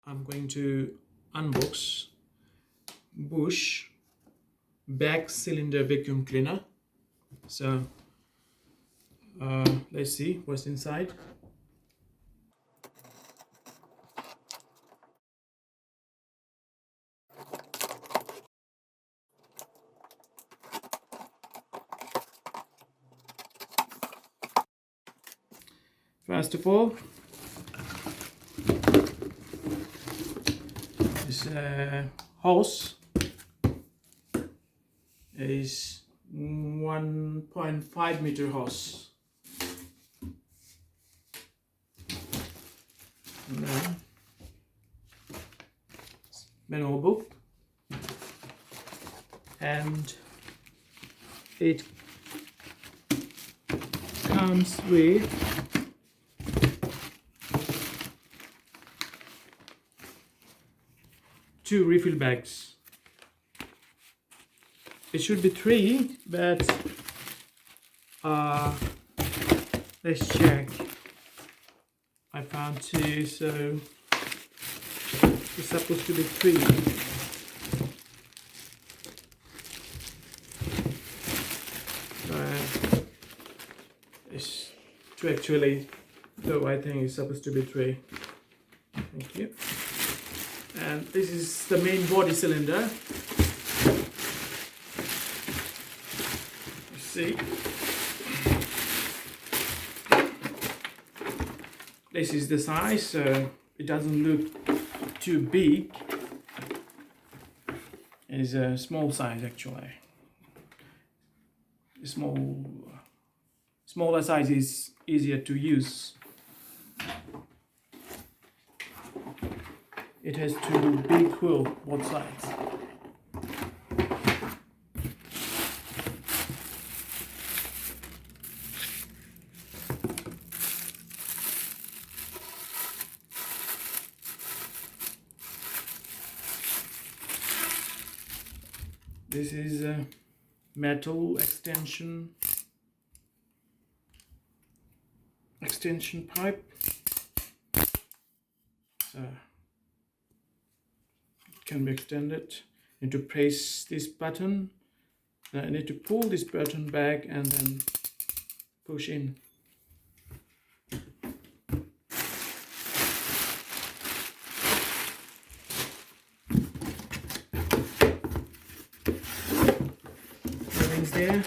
I'm going to unbox Bosch bag cylinder vacuum cleaner. So let's see what's inside. First of all, this hose is 1.5 meter hose. And then manual book, and it comes with two refill bags. It should be three, but let's check. I found two, so it's supposed to be three. It's two actually, so I think it's supposed to be three. Thank you. And this is the main body cylinder. You see, this is the size, so it doesn't look too big. It's a small size actually. Smaller size is easier to use. It has two big holes both sides. This is a metal extension pipe. So it can be extended. Need to press this button. I need to pull this button back and then push in. Everything's there.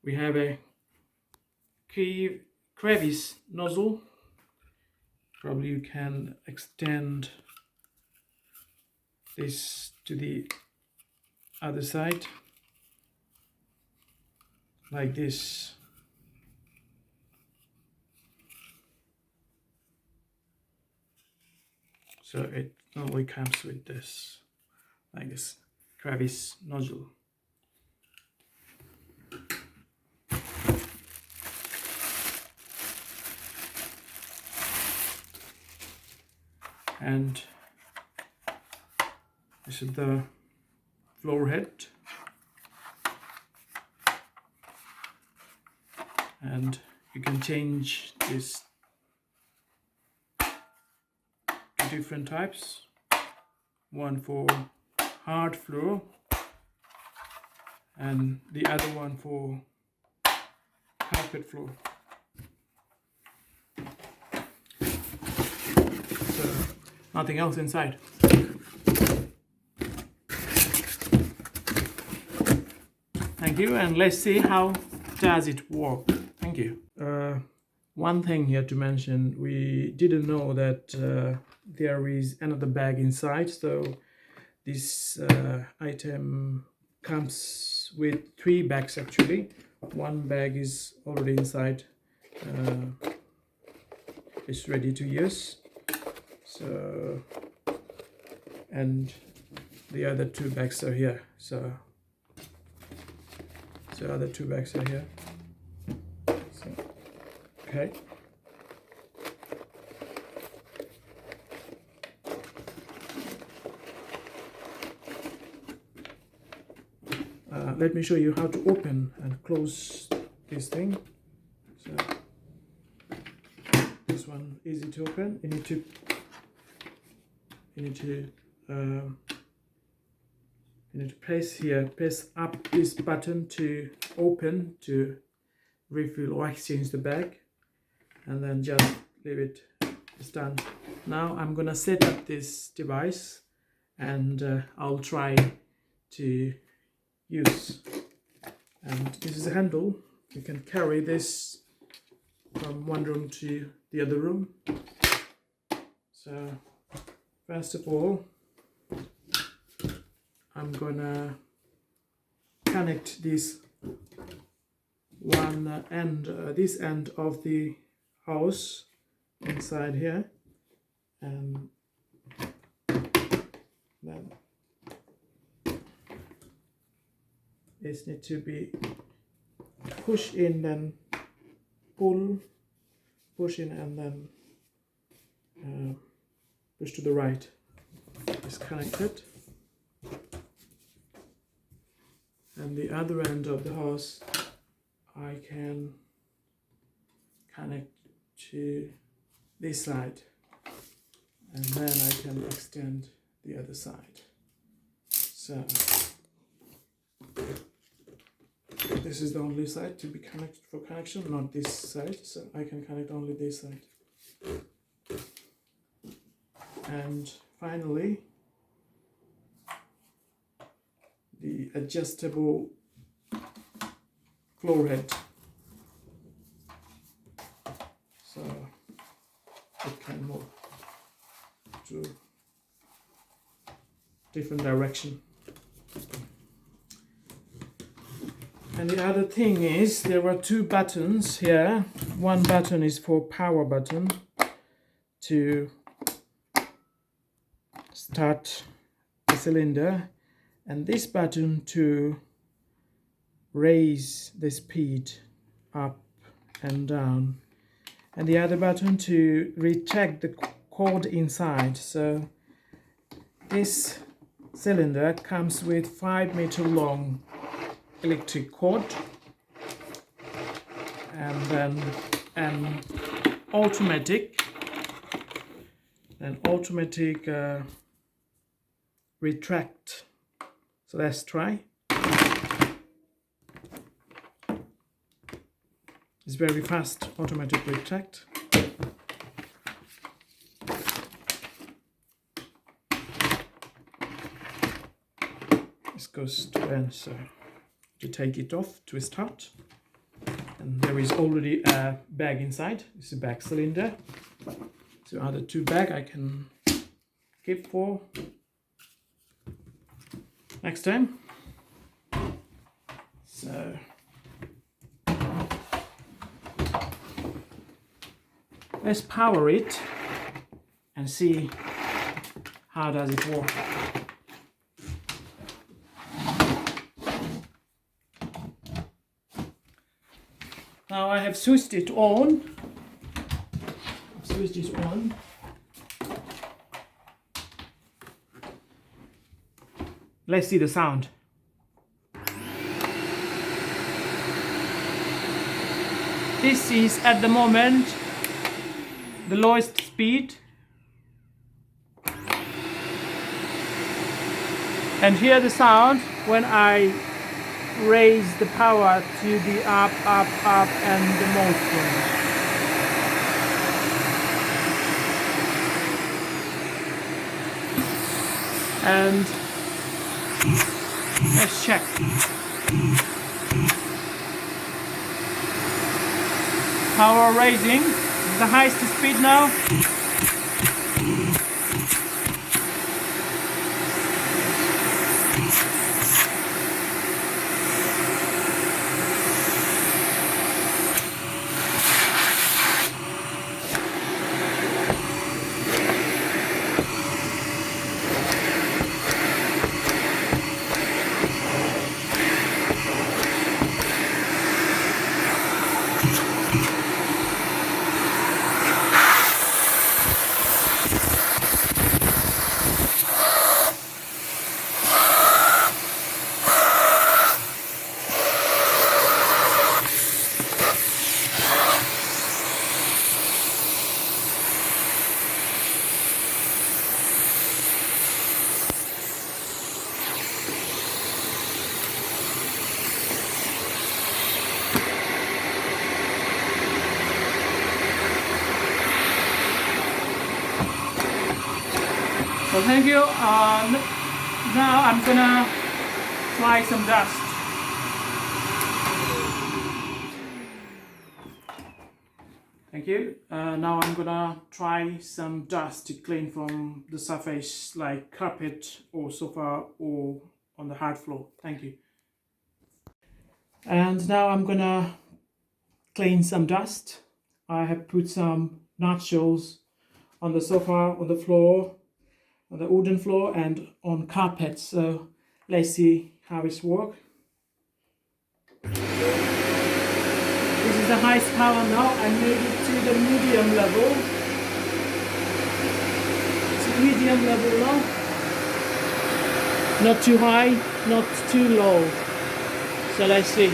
We have a crevice nozzle. Probably you can extend this to the other side like this. So it normally comes with this, like this crevice nozzle. And this is the floor head, and you can change this to different types. One for hard floor and the other one for carpet floor. So nothing else inside. Thank you, and let's see how does it work. Thank you. One thing here to mention, we didn't know that there is another bag inside, so this item comes with three bags actually. One bag is already inside, it's ready to use. So, and the other two bags are here. So other two bags are here. So, okay. Let me show you how to open and close this thing. So just this one easy to open. You need to press up this button to open, to refill or exchange the bag, and then just leave it. It's done. Now I'm gonna set up this device, and I'll try to use. And this is a handle. You can carry this from one room to the other room. So first of all, I'm gonna connect this one end, this end of the hose inside here, and then this needs to be push in, then pull, push in, and then push to the right. It's connected. And the other end of the hose I can connect to this side, and then I can extend the other side. So this is the only side to be connected for connection, not this side, so I can connect only this side. And finally, the adjustable floor head, so it can move to different direction. And the other thing is, there are two buttons here. One button is for power button to start the cylinder, and this button to raise the speed up and down, and the other button to retract the cord inside. So this cylinder comes with 5 meter long electric cord, and then an automatic retract. So let's try. It's very fast automatic retract. This goes to end, so to take it off to start, and there is already a bag inside. It's a bag cylinder, so other two bag I can keep for next time. So let's power it and see how does it work. Now I have switched it on. Let's see the sound. This is at the moment the lowest speed. And hear the sound when I raise the power to the up, and the motion. And let's check. Power raising. This is the highest speed now. So thank you. Now I'm gonna try some dust. Thank you. Now I'm gonna try some dust to clean from the surface like carpet or sofa or on the hard floor. Thank you. And now I'm gonna clean some dust. I have put some nachos on the sofa, on the floor, on the wooden floor and on carpet. So let's see how it works. This is the highest power now. I made it to the medium level. It's medium level now. Not too high, not too low. So let's see.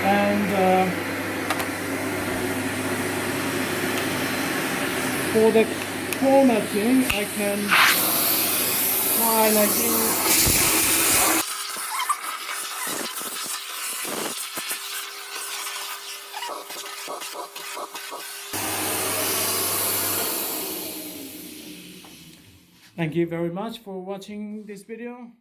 And for the formatting, I can try like this. Thank you very much for watching this video.